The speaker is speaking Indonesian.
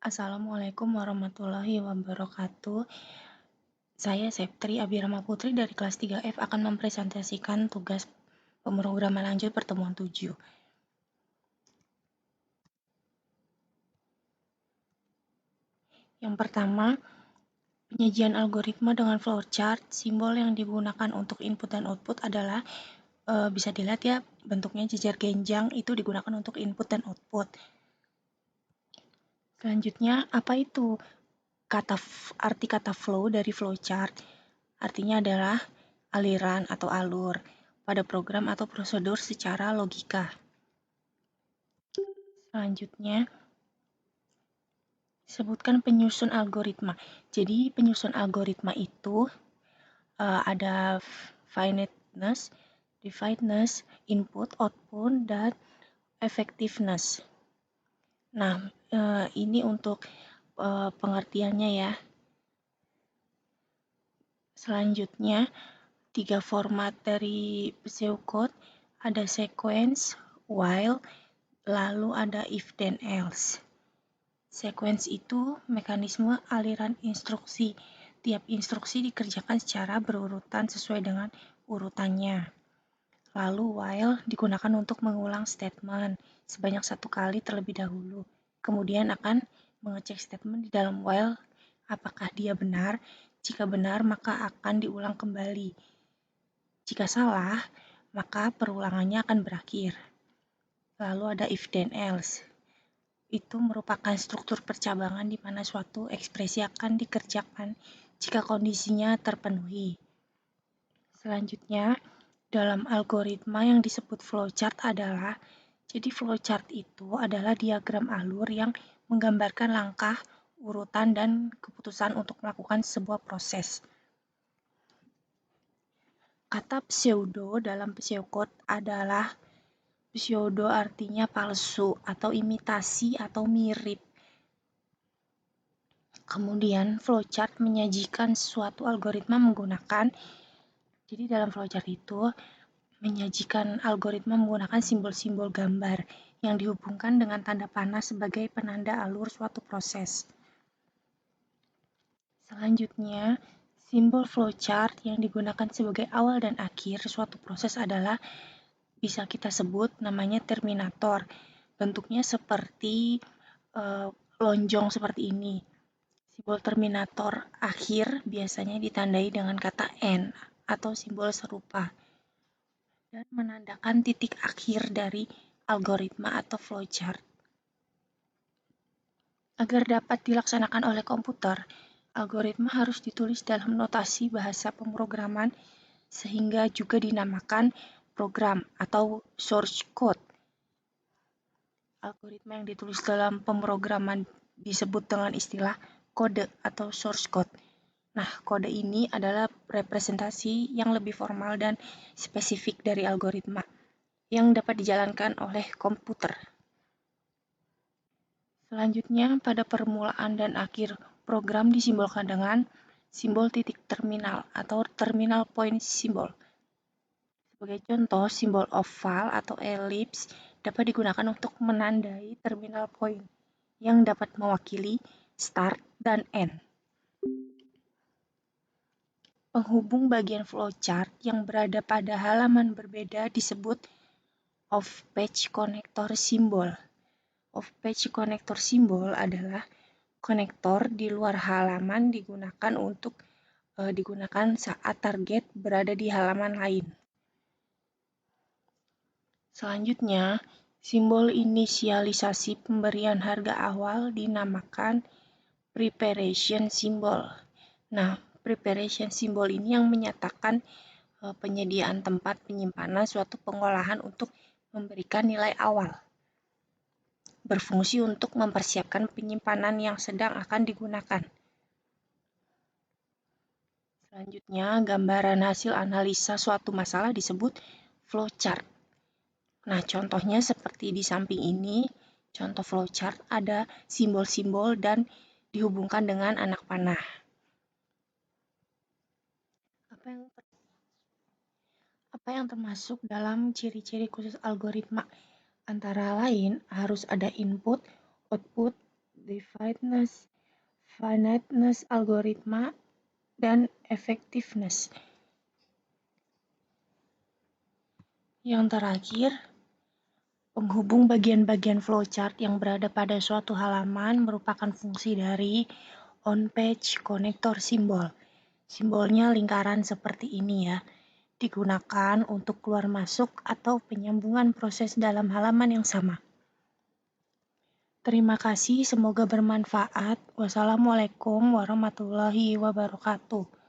Assalamualaikum warahmatullahi wabarakatuh. Saya Septri Abirama Putri dari kelas 3F akan mempresentasikan tugas pemrograman lanjut pertemuan 7. Yang pertama, penyajian algoritma dengan flowchart. Simbol yang digunakan untuk input dan output adalah bisa dilihat ya, bentuknya jejer genjang, itu digunakan untuk input dan output. Selanjutnya, apa itu arti kata flow dari flowchart? Artinya adalah aliran atau alur pada program atau prosedur secara logika. Selanjutnya, sebutkan penyusun algoritma. Jadi, penyusun algoritma itu ada finiteness, definiteness, input, output, dan effectiveness. Nah, ini untuk pengertiannya ya. Selanjutnya, 3 format dari pseudocode, ada sequence, while, lalu ada if then else. Sequence itu mekanisme aliran instruksi. Tiap instruksi dikerjakan secara berurutan sesuai dengan urutannya. Lalu while digunakan untuk mengulang statement sebanyak 1 kali terlebih dahulu. Kemudian akan mengecek statement di dalam while apakah dia benar. Jika benar, maka akan diulang kembali. Jika salah, maka perulangannya akan berakhir. Lalu ada if then else. Itu merupakan struktur percabangan di mana suatu ekspresi akan dikerjakan jika kondisinya terpenuhi. Selanjutnya, dalam algoritma yang disebut flowchart adalah, jadi flowchart itu adalah diagram alur yang menggambarkan langkah, urutan, dan keputusan untuk melakukan sebuah proses. Kata pseudo dalam pseudocode adalah pseudo artinya palsu atau imitasi atau mirip. Kemudian flowchart menyajikan suatu algoritma menggunakan, jadi dalam flowchart itu menyajikan algoritma menggunakan simbol-simbol gambar yang dihubungkan dengan tanda panah sebagai penanda alur suatu proses. Selanjutnya, simbol flowchart yang digunakan sebagai awal dan akhir suatu proses adalah bisa kita sebut namanya terminator. Bentuknya seperti lonjong seperti ini. Simbol terminator akhir biasanya ditandai dengan kata N atau simbol serupa dan menandakan titik akhir dari algoritma atau flowchart. Agar dapat dilaksanakan oleh komputer, algoritma harus ditulis dalam notasi bahasa pemrograman sehingga juga dinamakan program atau source code. Algoritma yang ditulis dalam pemrograman disebut dengan istilah kode atau source code. Nah, kode ini adalah representasi yang lebih formal dan spesifik dari algoritma yang dapat dijalankan oleh komputer. Selanjutnya, pada permulaan dan akhir program disimbolkan dengan simbol titik terminal atau terminal point symbol. Sebagai contoh, simbol oval atau elips dapat digunakan untuk menandai terminal point yang dapat mewakili start dan end. Penghubung bagian flowchart yang berada pada halaman berbeda disebut off-page connector symbol. Off-page connector symbol adalah konektor di luar halaman digunakan saat target berada di halaman lain. Selanjutnya, simbol inisialisasi pemberian harga awal dinamakan preparation symbol. Nah, preparation symbol ini yang menyatakan penyediaan tempat penyimpanan suatu pengolahan untuk memberikan nilai awal. Berfungsi untuk mempersiapkan penyimpanan yang sedang akan digunakan. Selanjutnya, gambaran hasil analisa suatu masalah disebut flowchart. Nah, contohnya seperti di samping ini, contoh flowchart ada simbol-simbol dan dihubungkan dengan anak panah. Apa yang termasuk dalam ciri-ciri khusus algoritma? Antara lain, harus ada input, output, finiteness algoritma, dan effectiveness. Yang terakhir, penghubung bagian-bagian flowchart yang berada pada suatu halaman merupakan fungsi dari on-page connector simbol. Simbolnya lingkaran seperti ini ya, digunakan untuk keluar masuk atau penyambungan proses dalam halaman yang sama. Terima kasih, semoga bermanfaat. Wassalamualaikum warahmatullahi wabarakatuh.